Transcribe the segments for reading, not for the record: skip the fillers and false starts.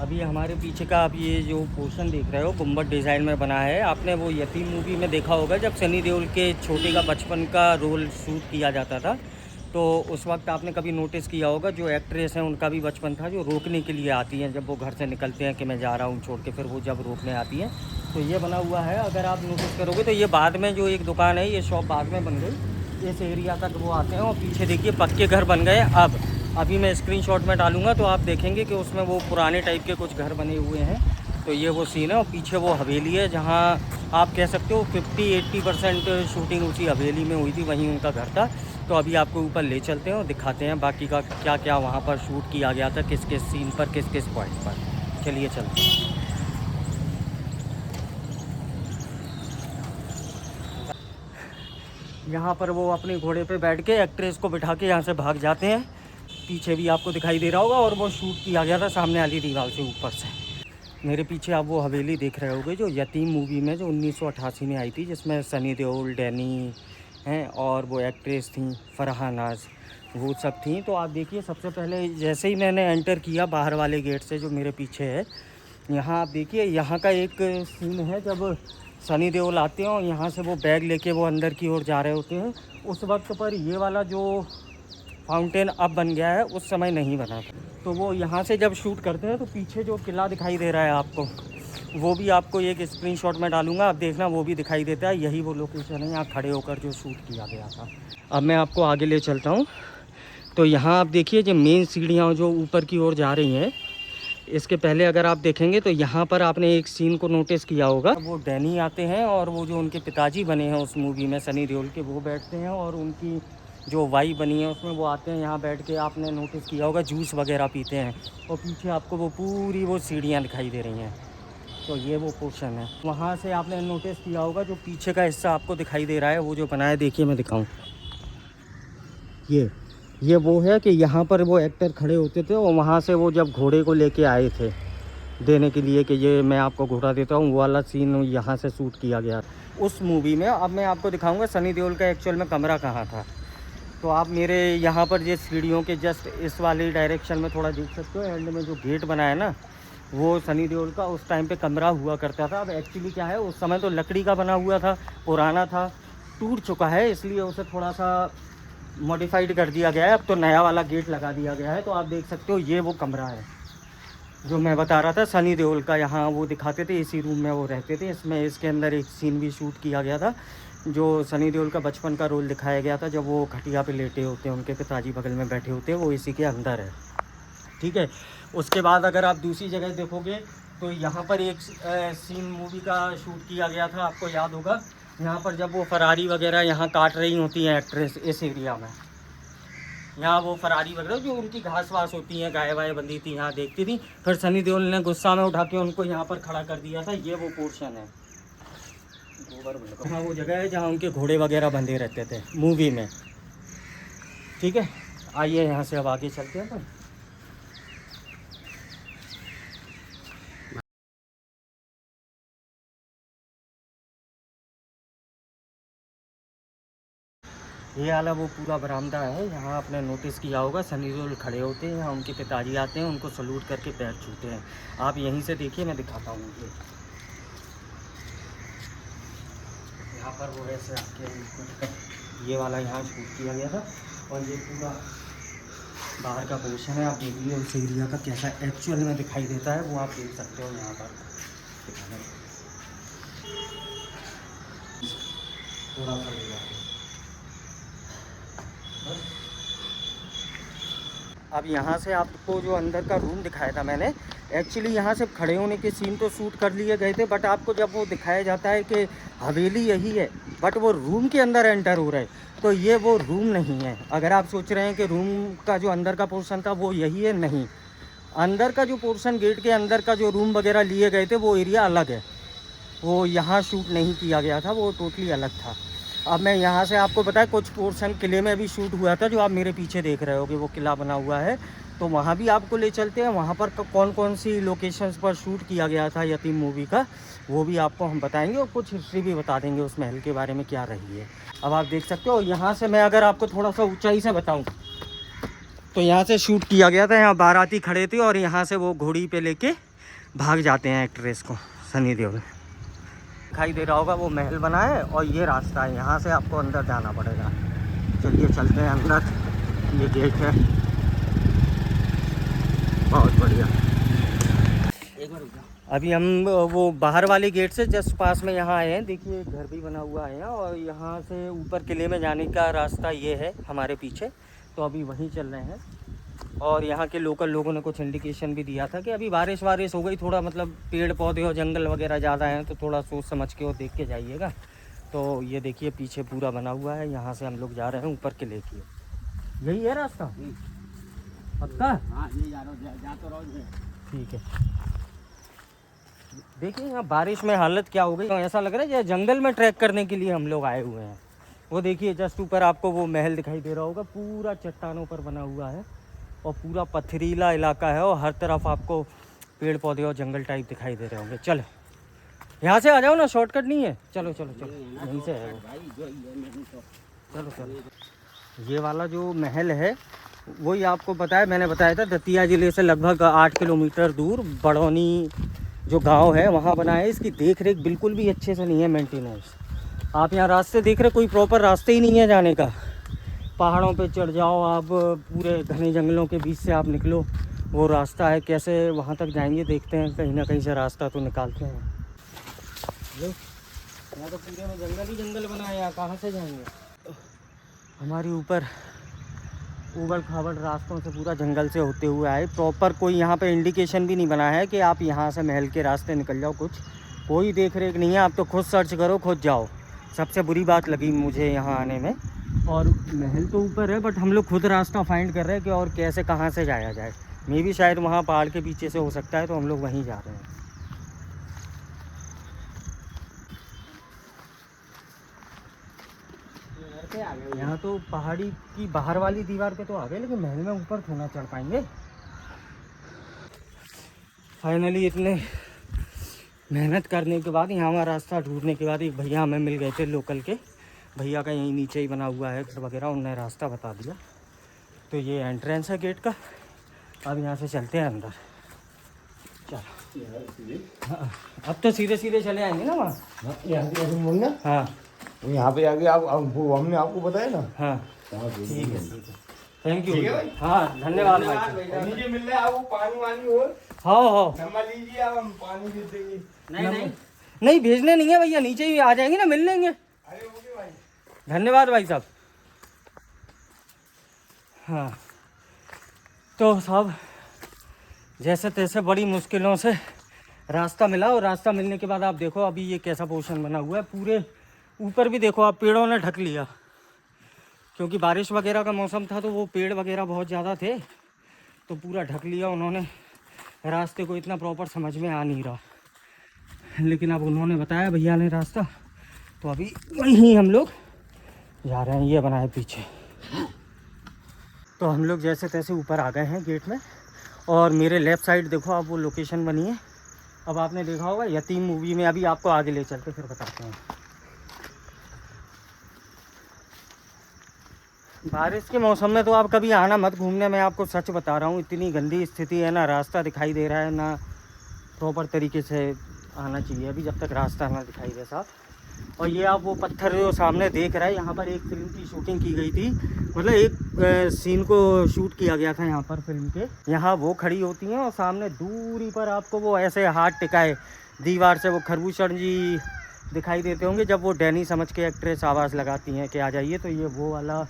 अभी हमारे पीछे का आप ये जो पोर्शन देख रहे हो गुम्बद डिज़ाइन में बना है। आपने वो यतीम मूवी में देखा होगा जब सनी देओल के छोटे का बचपन का रोल शूट किया जाता था, तो उस वक्त आपने कभी नोटिस किया होगा जो एक्ट्रेस हैं उनका भी बचपन था, जो रोकने के लिए आती हैं जब वो घर से निकलते हैं कि मैं जा रहा हूँ छोड़ के, फिर वो जब रोकने आती हैं तो ये बना हुआ है। अगर आप नोटिस करोगे तो ये बाद में जो एक दुकान है, ये शॉप बाद में बन गई, इस एरिया तक वो आते हैं और पीछे देखिए पक्के घर बन गए। अभी मैं स्क्रीनशॉट में डालूंगा तो आप देखेंगे कि उसमें वो पुराने टाइप के कुछ घर बने हुए हैं। तो ये वो सीन है और पीछे वो हवेली है जहाँ आप कह सकते हो 50-80% शूटिंग उसी हवेली में हुई थी, वहीं उनका घर था। तो अभी आपको ऊपर ले चलते हैं और दिखाते हैं बाकी का क्या क्या वहाँ पर शूट किया गया था, किस किस सीन पर, किस किस पॉइंट पर। चलिए चलते हैं। यहाँ पर वो अपने घोड़े पे बैठ के एक्ट्रेस को बिठा के यहाँ से भाग जाते हैं। पीछे भी आपको दिखाई दे रहा होगा और वो शूट किया गया था सामने वाली दीवार से ऊपर से। मेरे पीछे आप वो हवेली देख रहे होगे जो यतीम मूवी में जो 1988 में आई थी, जिसमें सनी देओल, डैनी हैं और वो एक्ट्रेस थी फरहा नाज, वो सब थी। तो आप देखिए सबसे पहले जैसे ही मैंने एंटर किया बाहर वाले गेट से जो मेरे पीछे है, यहाँ आप देखिए यहाँ का एक सीन है जब सनी देओल आते हैं और यहाँ से वो बैग लेके वो अंदर की ओर जा रहे होते हैं। उस वक्त पर ये वाला जो फाउंटेन अब बन गया है, उस समय नहीं बना था। तो वो यहाँ से जब शूट करते हैं तो पीछे जो किला दिखाई दे रहा है आपको, वो भी आपको एक स्क्रीनशॉट में डालूंगा, आप देखना वो भी दिखाई देता है। यही वो लोकेशन है यहाँ खड़े होकर जो शूट किया गया था। अब मैं आपको आगे ले चलता हूँ। तो यहाँ आप देखिए जो मेन सीढ़ियाँ जो ऊपर की ओर जा रही हैं, इसके पहले अगर आप देखेंगे तो यहाँ पर आपने एक सीन को नोटिस किया होगा। वो डैनी आते हैं और वो जो उनके पिताजी बने हैं उस मूवी में सनी देओल के, वो बैठते हैं और उनकी जो वाई बनी है उसमें वो आते हैं यहाँ बैठ के, आपने नोटिस किया होगा जूस वगैरह पीते हैं। और पीछे आपको वो पूरी वो सीढ़ियाँ दिखाई दे रही हैं। तो ये वो पोर्शन है। वहाँ से आपने नोटिस किया होगा जो पीछे का हिस्सा आपको दिखाई दे रहा है, वो जो बना है, देखिए मैं दिखाऊँ, ये वो है कि यहाँ पर वो एक्टर खड़े होते थे और वहाँ से वो जब घोड़े को लेके आए थे देने के लिए कि ये मैं आपको घोड़ा देता हूँ, वो वाला सीन यहाँ से शूट किया गया उस मूवी में। अब मैं आपको दिखाऊंगा सनी देओल का एक्चुअल में कमरा कहाँ था। तो आप मेरे यहाँ पर ये सीढ़ियों के जस्ट इस वाली डायरेक्शन में थोड़ा देख सकते हो, एंड में जो गेट बना है ना, वो सनी देओल का उस टाइम पे कमरा हुआ करता था। अब एक्चुअली क्या है, उस समय तो लकड़ी का बना हुआ था, पुराना था, टूट चुका है, इसलिए उसे थोड़ा सा मॉडिफाइड कर दिया गया है। अब तो नया वाला गेट लगा दिया गया है। तो आप देख सकते हो ये वो कमरा है जो मैं बता रहा था सनी देओल का। यहाँ वो दिखाते थे, इसी रूम में वो रहते थे। इसके अंदर एक सीन भी शूट किया गया था जो सनी देओल का बचपन का रोल दिखाया गया था, जब वो खटिया पे लेटे होते हैं, उनके पिताजी बगल में बैठे होते हैं, वो इसी के अंदर है। ठीक है। उसके बाद अगर आप दूसरी जगह देखोगे तो यहाँ पर एक सीन मूवी का शूट किया गया था, आपको याद होगा, यहाँ पर जब वो फरारी वगैरह यहाँ काट रही होती हैं एक्ट्रेस, इस एरिया में, यहाँ वो फरारी वगैरह जो उनकी घास वास होती हैं, गाय वाय बंधी थी, यहाँ देखती थी। फिर सनी देओल ने गुस्सा में उठा के उनको यहाँ पर खड़ा कर दिया था। ये वो पोर्शन है, हाँ वो जगह है जहाँ उनके घोड़े वगैरह बंधे रहते थे मूवी में। ठीक है, आइए यहाँ से अब आगे चलते हैं। ये वाला वो पूरा बरामदा है, यहाँ आपने नोटिस किया होगा सनी देओल खड़े होते हैं, यहाँ उनके पिताजी आते हैं, उनको सलूट करके पैर छूते हैं। आप यहीं से देखिए, मैं दिखाता हूँ मुझे। यहाँ पर वो ऐसे आके ये वाला यहाँ शूट किया गया था और ये पूरा बाहर का पोर्शन है। आप देखिए उस एरिया का कैसा एक्चुअल में दिखाई देता है, वो आप देख सकते हो यहाँ पर। थोड़ा सा अब यहाँ से आपको जो अंदर का रूम दिखाया था मैंने, एक्चुअली यहाँ से खड़े होने के सीन तो शूट कर लिए गए थे, बट आपको जब वो दिखाया जाता है कि हवेली यही है, बट वो रूम के अंदर एंटर हो रहा है, तो ये वो रूम नहीं है। अगर आप सोच रहे हैं कि रूम का जो अंदर का पोर्शन था वो यही है, नहीं। अंदर का जो पोर्शन, गेट के अंदर का जो रूम वगैरह लिए गए थे, वो एरिया अलग है, वो यहाँ शूट नहीं किया गया था, वो टोटली अलग था। अब मैं यहाँ से आपको बताया कुछ पोर्शन किले में भी शूट हुआ था, जो आप मेरे पीछे देख रहे हो कि वो किला बना हुआ है, तो वहाँ भी आपको ले चलते हैं। वहाँ पर कौन कौन सी लोकेशंस पर शूट किया गया था यतीम मूवी का, वो भी आपको हम बताएंगे और कुछ हिस्ट्री भी बता देंगे उस महल के बारे में क्या रही है। अब आप देख सकते हो यहाँ से मैं अगर आपको थोड़ा सा ऊंचाई से बताऊँ तो यहाँ से शूट किया गया था। यहाँ बाराती खड़े थे और यहाँ से वो घोड़ी पे लेके भाग जाते हैं एक्ट्रेस को, सनी देओल। दिखाई दे रहा होगा वो महल बना है और ये रास्ता है, यहाँ से आपको अंदर जाना पड़ेगा। चलिए चलते हैं अंदर, ये गेट है, बहुत बढ़िया। अभी हम वो बाहर वाले गेट से जस्ट पास में यहाँ आए हैं। देखिए एक घर भी बना हुआ है और यहाँ से ऊपर किले में जाने का रास्ता ये है हमारे पीछे। तो अभी वहीं चल रहे हैं और यहाँ के लोकल लोगों ने कुछ इंडिकेशन भी दिया था कि अभी बारिश वारिश हो गई, थोड़ा मतलब पेड़ पौधे और जंगल वगैरह ज़्यादा हैं, तो थोड़ा सोच समझ के और देख के जाइएगा। तो ये देखिए पीछे पूरा बना हुआ है, यहाँ से हम लोग जा रहे हैं ऊपर किले की। यही है रास्ता पक्का? हाँ यही जा रहा हूँ, ठीक है। देखिए यहाँ बारिश में हालत क्या हो गई, तो ऐसा लग रहा है जैसे जंगल में ट्रैक करने के लिए हम लोग आए हुए हैं। वो देखिए जस्ट ऊपर आपको वो महल दिखाई दे रहा होगा, पूरा चट्टानों पर बना हुआ है और पूरा पथरीला इलाका है और हर तरफ आपको पेड़ पौधे और जंगल टाइप दिखाई दे रहे होंगे। चलो यहाँ से आ जाओ ना, शॉर्टकट नहीं है। चलो चलो चलो यहीं से है वो, चलो चलो। ये वाला जो महल है वही आपको बताया, मैंने बताया था दतिया ज़िले से लगभग 8 किलोमीटर दूर बड़ौनी जो गांव है वहाँ बना है। इसकी देख रेख बिल्कुल भी अच्छे से नहीं है, मेंटेनेंस। आप यहाँ रास्ते देख रहे, कोई प्रॉपर रास्ते ही नहीं है जाने का। पहाड़ों पे चढ़ जाओ आप, पूरे घने जंगलों के बीच से आप निकलो, वो रास्ता है। कैसे वहाँ तक जाएंगे देखते हैं, कहीं ना कहीं से रास्ता तो निकालते हैं। यहाँ तो पूरे में जंगल ही जंगल बना है, यहाँ कहाँ से जाएंगे। हमारी ऊपर ऊबड़ खाबड़ रास्तों से पूरा जंगल से होते हुए आए। प्रॉपर कोई यहाँ पे इंडिकेशन भी नहीं बना है कि आप यहाँ से महल के रास्ते निकल जाओ, कुछ कोई देख रेख नहीं है। आप तो खुद सर्च करो, खुद जाओ। सबसे बुरी बात लगी मुझे यहाँ आने में। और महल तो ऊपर है बट हम लोग खुद रास्ता फाइंड कर रहे हैं कि और कैसे कहाँ से जाया जाए। मे भी शायद वहाँ पहाड़ के पीछे से हो सकता है, तो हम लोग वहीं जा रहे हैं। यहाँ तो पहाड़ी की बाहर वाली दीवार पे तो आ गए, लेकिन महल में ऊपर थोड़ा चढ़ पाएंगे। फाइनली इतने मेहनत करने के बाद, यहाँ हमारा रास्ता ढूंढने के बाद एक भैया हमें मिल गए थे लोकल के। भैया का यहीं नीचे ही बना हुआ है घर वगैरह, उन्होंने रास्ता बता दिया। तो ये एंट्रेंस है गेट का। अब यहाँ से चलते हैं अंदर। चलो हाँ, अब तो सीधे सीधे चले आएंगे ना वहाँ। हाँ यहाँ पे आगे आप वो हमने आपको बताया ना। हाँ ठीक है ठीक है, थैंक यू। हाँ धन्यवाद भाई। नीचे मिल रहा है आपको पानी वानी हो। हाँ नंबर लीजिए, आप हम पानी दे देंगे। नहीं भेजने नहीं है भैया, नीचे ही आ जाएंगे ना, मिल लेंगे। अरे ओके भाई, धन्यवाद भाई साहब। हाँ तो साहब जैसे तैसे बड़ी मुश्किलों से रास्ता मिला, और रास्ता मिलने के बाद आप देखो अभी ये कैसा पोर्शन बना हुआ है। पूरे ऊपर भी देखो आप, पेड़ों ने ढक लिया, क्योंकि बारिश वगैरह का मौसम था तो वो पेड़ वगैरह बहुत ज़्यादा थे, तो पूरा ढक लिया उन्होंने। रास्ते को इतना प्रॉपर समझ में आ नहीं रहा, लेकिन अब उन्होंने बताया भैया ने रास्ता, तो अभी वहीं हम लोग जा रहे हैं। ये बनाए पीछे। तो हम लोग जैसे तैसे ऊपर आ गए हैं गेट में, और मेरे लेफ़्ट साइड देखो आप वो लोकेशन बनी है। अब आपने देखा होगा यतीम मूवी में, अभी आपको आगे ले चल के फिर बताते हैं। बारिश के मौसम में तो आप कभी आना मत घूमने, मैं आपको सच बता रहा हूँ। इतनी गंदी स्थिति है ना, रास्ता दिखाई दे रहा है ना, प्रॉपर तरीके से आना चाहिए अभी, जब तक रास्ता ना दिखाई दे साफ। और ये आप वो पत्थर जो सामने देख रहे हैं, यहाँ पर एक फिल्म की शूटिंग की गई थी, मतलब एक सीन को शूट किया गया था यहाँ पर फिल्म के। यहाँ वो खड़ी होती हैं और सामने दूरी पर आपको वो ऐसे हाथ टिकाए दीवार से वो खरबूषण जी दिखाई देते होंगे, जब वो डैनी समझ के एक्ट्रेस आवाज़ लगाती हैं कि आ जाइए। तो ये वो वाला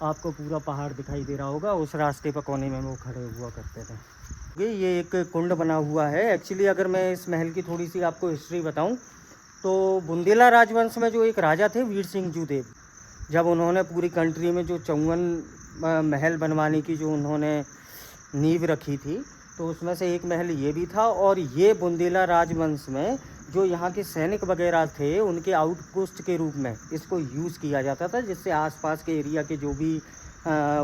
आपको पूरा पहाड़ दिखाई दे रहा होगा, उस रास्ते पर कोने में वो खड़े हुआ करते थे। ये एक कुंड बना हुआ है। एक्चुअली अगर मैं इस महल की थोड़ी सी आपको हिस्ट्री बताऊं, तो बुंदेला राजवंश में जो एक राजा थे वीर सिंह जूदेव, जब उन्होंने पूरी कंट्री में जो 54 महल बनवाने की जो उन्होंने नींव रखी थी, तो उसमें से एक महल ये भी था। और ये बुंदेला राजवंश में जो यहाँ के सैनिक वगैरह थे, उनके आउटपोस्ट के रूप में इसको यूज़ किया जाता था, जिससे आसपास के एरिया के जो भी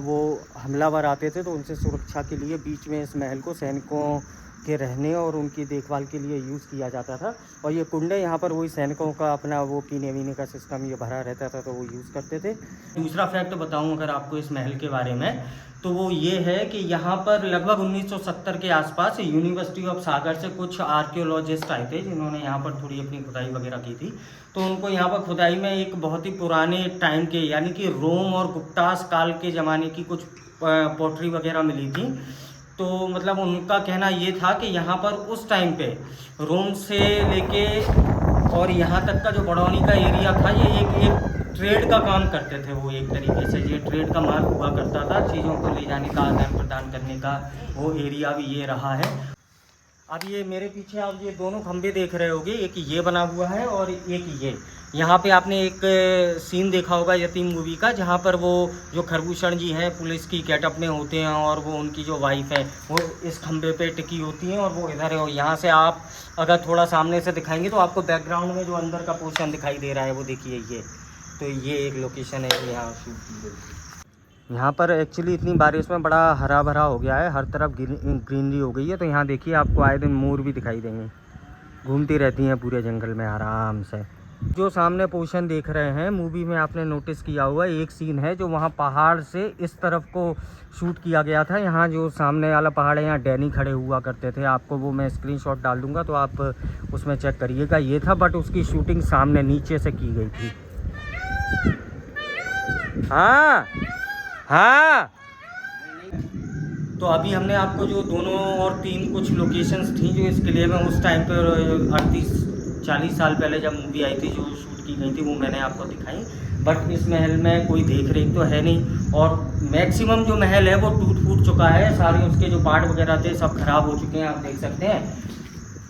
वो हमलावर आते थे तो उनसे सुरक्षा के लिए बीच में इस महल को सैनिकों के रहने और उनकी देखभाल के लिए यूज़ किया जाता था। और ये कुंडे यहाँ पर वही सैनिकों का अपना वो पीने वीने का सिस्टम ये भरा रहता था तो वो यूज़ करते थे। दूसरा फैक्ट बताऊँ अगर आपको इस महल के बारे में, तो वो ये है कि यहाँ पर लगभग 1970 के आसपास यूनिवर्सिटी ऑफ सागर से कुछ आर्कियोलॉजिस्ट आए थे जिन्होंने यहाँ पर थोड़ी अपनी खुदाई वगैरह की थी। तो उनको यहाँ पर खुदाई में एक बहुत ही पुराने टाइम के यानी कि रोम और गुप्तास काल के ज़माने की कुछ पोट्री वगैरह मिली थी। तो मतलब उनका कहना ये था कि यहाँ पर उस टाइम पे रोम से लेके और यहाँ तक का जो बड़ौनी का एरिया था ये एक ट्रेड का काम करते थे। वो एक तरीके से ये ट्रेड का मार्ग हुआ करता था, चीज़ों को ले जाने का आदान प्रदान करने का वो एरिया भी ये रहा है। अब ये मेरे पीछे आप ये दोनों खंभे देख रहे होंगे, एक ये बना हुआ है और एक ये। यहाँ पे आपने एक सीन देखा होगा यतीम मूवी का, जहाँ पर वो जो खरभूषण जी हैं पुलिस की गेटअप में होते हैं और वो उनकी जो वाइफ है वो इस खंभे पे टिकी होती हैं और वो इधर है। और यहाँ से आप अगर थोड़ा सामने से दिखाएंगे तो आपको बैकग्राउंड में जो अंदर का पोर्शन दिखाई दे रहा है वो देखिए ये। तो ये एक लोकेशन है कि यहाँ शूट की गई। यहाँ पर एक्चुअली इतनी बारिश में बड़ा हरा भरा हो गया है, हर तरफ ग्रीनरी हो गई है। तो यहाँ देखिए आपको आए दिन मोर भी दिखाई देंगे, घूमती रहती हैं पूरे जंगल में आराम से। जो सामने पोर्शन देख रहे हैं मूवी में आपने नोटिस किया हुआ एक सीन है जो वहाँ पहाड़ से इस तरफ को शूट किया गया था। यहाँ जो सामने वाला पहाड़ है यहाँ डैनी खड़े हुआ करते थे, आपको वो मैं स्क्रीनशॉट डाल दूँगा तो आप उसमें चेक करिएगा। ये था बट उसकी शूटिंग सामने नीचे से की गई थी। हाँ हाँ। तो अभी हमने आपको जो दोनों और तीन कुछ लोकेशंस थी जो इस किले में उस टाइम पर 38-40 साल पहले जब मूवी आई थी जो शूट की गई थी वो मैंने आपको दिखाई। बट इस महल में कोई देख रेख तो है नहीं और मैक्सिमम जो महल है वो टूट फूट चुका है, सारे उसके जो पार्ट वगैरह थे सब खराब हो चुके हैं। आप देख सकते हैं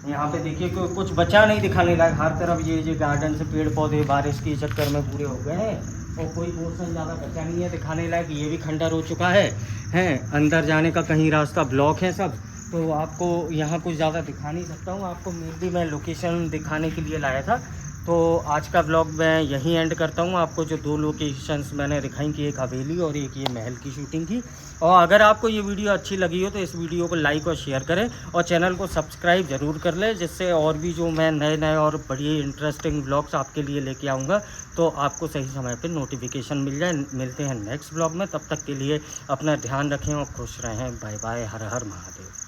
यहाँ पे देखिए कुछ बचा नहीं दिखाने लायक। हर तरफ ये गार्डन से पेड़ पौधे बारिश के चक्कर में पूरे हो गए हैं और कोई पोर्शन ज़्यादा बचा नहीं है दिखाने लायक। ये भी खंडर हो चुका है अंदर जाने का कहीं रास्ता ब्लॉक है सब। तो आपको यहाँ कुछ ज़्यादा दिखा नहीं सकता हूँ, आपको मेनली मैं लोकेशन दिखाने के लिए लाया था। तो आज का ब्लॉग मैं यहीं एंड करता हूँ। आपको जो दो लोकेशंस मैंने दिखाई कि एक हवेली और एक ये महल की शूटिंग की। और अगर आपको ये वीडियो अच्छी लगी हो तो इस वीडियो को लाइक और शेयर करें और चैनल को सब्सक्राइब ज़रूर कर लें, जिससे और भी जो मैं नए और बड़ी इंटरेस्टिंग ब्लॉग्स आपके लिए लेके आऊँगा तो आपको सही समय पर नोटिफिकेशन मिल जाए। मिलते हैं नेक्स्ट ब्लॉग में, तब तक के लिए अपना ध्यान रखें और खुश रहें। बाय बाय, हर हर महादेव।